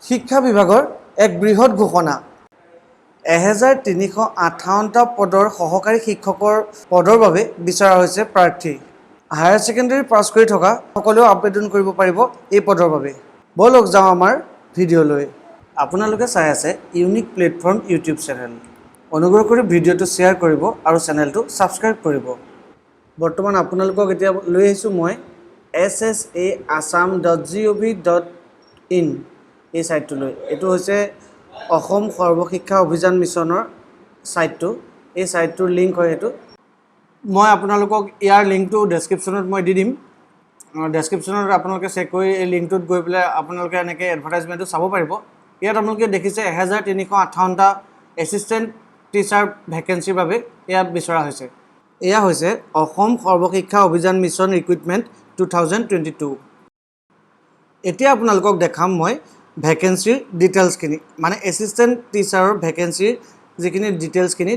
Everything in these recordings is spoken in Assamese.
শিক্ষা বিভাগৰ এক বৃহৎ ঘোষণা 1358টা পদৰ সহকাৰী শিক্ষকৰ পদৰ বাবে বিচৰা হৈছে প্ৰাৰ্থী। হায়াৰ সেকেন্ডাৰী পাছ কৰি থকা সকলেও আবেদন কৰিব পাৰিব এই পদৰ বাবে। বলক যাওঁ আমাৰ ভিডিঅ'লৈ। আপোনালোকে চাই আছে ইউনিক প্লেটফৰ্ম ইউটিউব চেনেল। অনুগ্ৰহ কৰি ভিডিঅ'টো শ্বেয়াৰ কৰিব আৰু চেনেলটো ছাবস্ক্ৰাইব কৰিব। বৰ্তমান আপোনালোকক এতিয়া লৈ আহিছোঁ মই ssa.assam.gov.in এই সাইটটোলৈ। এইটো হৈছে অসম সৰ্বশিক্ষা অভিযান মিছনৰ সাইটটো। এই সাইটটোৰ লিংক হয় এইটো। মই আপোনালোকক ইয়াৰ লিংকটো ডেছক্ৰিপশ্যনত মই দি দিম। ডেছক্ৰিপশ্যনত আপোনালোকে চেক কৰি এই লিংকটোত গৈ পেলাই আপোনালোকে এনেকৈ এডভাৰটাইজমেণ্টটো চাব পাৰিব। ইয়াত আপোনালোকে দেখিছে 1358টা এছিষ্টেণ্ট টিচাৰ ভেকেঞ্চিৰ বাবে ইয়াত বিচৰা হৈছে। এয়া হৈছে অসম সৰ্বশিক্ষা অভিযান মিছন ৰিক্ৰুইটমেণ্ট 2022। এতিয়া আপোনালোকক দেখাম মই ভেকেঞ্চিৰ ডিটেইলছখিনি, মানে এছিষ্টেণ্ট টিচাৰৰ ভেকেঞ্চিৰ যিখিনি ডিটেইলছখিনি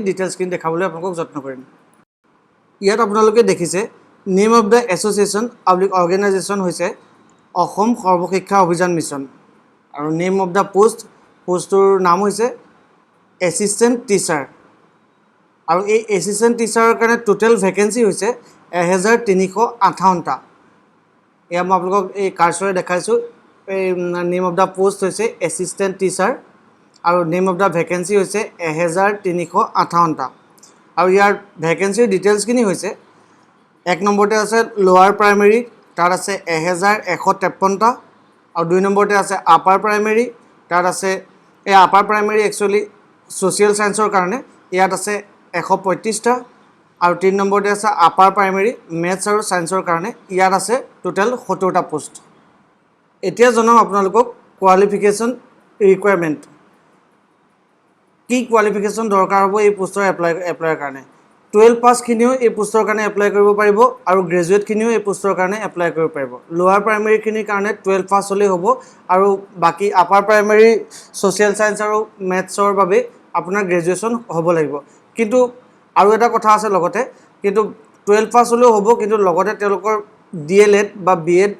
দেখাবলৈ আপোনালোকক যত্ন কৰিম। ইয়াত আপোনালোকে দেখিছে name of the association organisation হৈছে অসম সৰ্বশিক্ষা অভিযান মিছন, আৰু নেম অফ দ্য পোষ্টটোৰ নাম হৈছে এছিষ্টেণ্ট টিচাৰ। আৰু এই এছিষ্টেণ্ট টিচাৰৰ কাৰণে টোটেল ভেকেঞ্চি হৈছে 1358টা। এয়া মই আপোনালোকক এই কাৰ্চৰে দেখাইছোঁ। এই নেম অফ দ্য পোষ্ট হৈছে এছিষ্টেণ্ট টিচাৰ আৰু নেম অফ দ্য ভেকেঞ্চি হৈছে 1358টা। আৰু ইয়াৰ ভেকেঞ্চিৰ ডিটেইলছখিনি হৈছে 1 নম্বৰতে আছে লোৱাৰ প্ৰাইমেৰী, তাত আছে 1153টা। আৰু 2 নম্বৰতে আছে আপাৰ প্ৰাইমেৰী, তাত আছে এই আপাৰ প্ৰাইমেৰী একচুৱেলি ছ'চিয়েল ছায়েন্সৰ কাৰণে, ইয়াত আছে 135টা। আৰু 3 নম্বৰতে আছে আপাৰ প্ৰাইমেৰী মেথছ আৰু ছায়েন্সৰ কাৰণে, ইয়াত আছে টোটেল 70টা পোষ্ট। এতিয়া জনাম আপোনালোকক কোৱালিফিকেশ্যন ৰিকুৱাৰমেণ্ট। কি কোৱালিফিকেশ্যন দৰকাৰ হ'ব এই পোষ্টৰ এপ্লাইৰ কাৰণে। 12 পাছখিনিও এই পোষ্টৰ কাৰণে এপ্লাই কৰিব পাৰিব আৰু গ্ৰেজুৱেটখিনিও এই পোষ্টৰ কাৰণে এপ্লাই কৰিব পাৰিব। লোৱাৰ প্ৰাইমেৰীখিনিৰ কাৰণে 12 পাছ হ'লেই হ'ব, আৰু বাকী আপাৰ প্ৰাইমেৰী ছ'চিয়েল ছায়েন্স আৰু মেথছৰ বাবে আপোনাৰ গ্ৰেজুৱেশ্যন হ'ব লাগিব। কিন্তু আৰু এটা কথা আছে লগতে, কিন্তু 12 পাছ হ'লেও হ'ব, কিন্তু লগতে তেওঁলোকৰ DLED বা BEd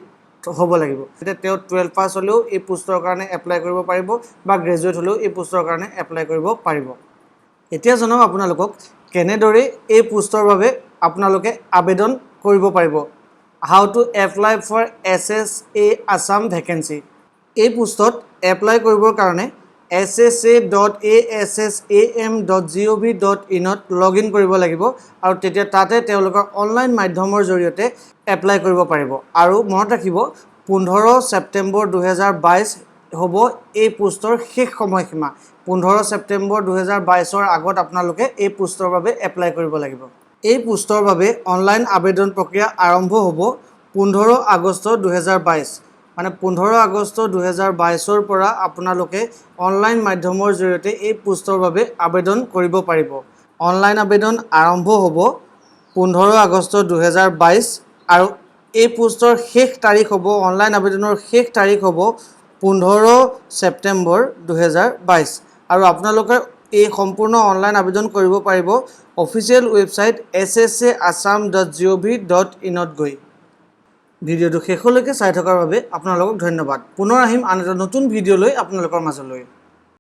হ'ব লাগিব। এতিয়া তেওঁ 12 পাছ হ'লেও এই পোষ্টৰ কাৰণে এপ্লাই কৰিব পাৰিব বা গ্ৰেজুৱেট হ'লেও এই পোষ্টৰ কাৰণে এপ্লাই কৰিব পাৰিব। এতিয়া জনাম আপোনালোকক কেনেদৰে এই পোষ্টৰ বাবে আপোনালোকে আবেদন কৰিব পাৰিব। How to apply for SSA Assam vacancy. এই পোষ্টত এপ্লাই কৰিবৰ কাৰণে ssa.assam.gov.in লগ ইন কৰিব লাগিব, আৰু তেতিয়া তাতে তেওঁলোকৰ অনলাইন মাধ্যমৰ জৰিয়তে এপ্লাই কৰিব পাৰিব। আৰু মনত ৰাখিব 15 ছেপ্টেম্বৰ 2022 হ'ব এই পোষ্টৰ শেষ সময়সীমা। 15 ছেপ্টেম্বৰ 2022ৰ আগত আপোনালোকে এই পোষ্টৰ বাবে এপ্লাই কৰিব লাগিব। এই পোষ্টৰ বাবে অনলাইন আবেদন প্ৰক্ৰিয়া আৰম্ভ হ'ব 15 আগষ্ট 2022। মানে 15 আগষ্ট 2022ৰ পৰা আপোনালোকে অনলাইন মাধ্যমৰ জৰিয়তে এই পোষ্টৰ বাবে আবেদন কৰিব পাৰিব। অনলাইন আবেদন আৰম্ভ হ'ব 15 আগষ্ট 2022, আৰু এই পোষ্টৰ শেষ তাৰিখ হ'ব, অনলাইন আবেদনৰ শেষ তাৰিখ হ'ব 15 ছেপ্টেম্বৰ 2022। আৰু আপোনালোকে এই সম্পূৰ্ণ অনলাইন আবেদন কৰিব পাৰিব অফিচিয়েল ৱেবছাইট ssa.assam.gov.in গৈ। ভিডিঅ'টো শেষলৈকে চাই থকাৰ বাবে আপোনালোকক ধন্যবাদ। পুনৰ আহিম আন এটা নতুন ভিডিঅ' লৈ আপোনালোকৰ মাজলৈ।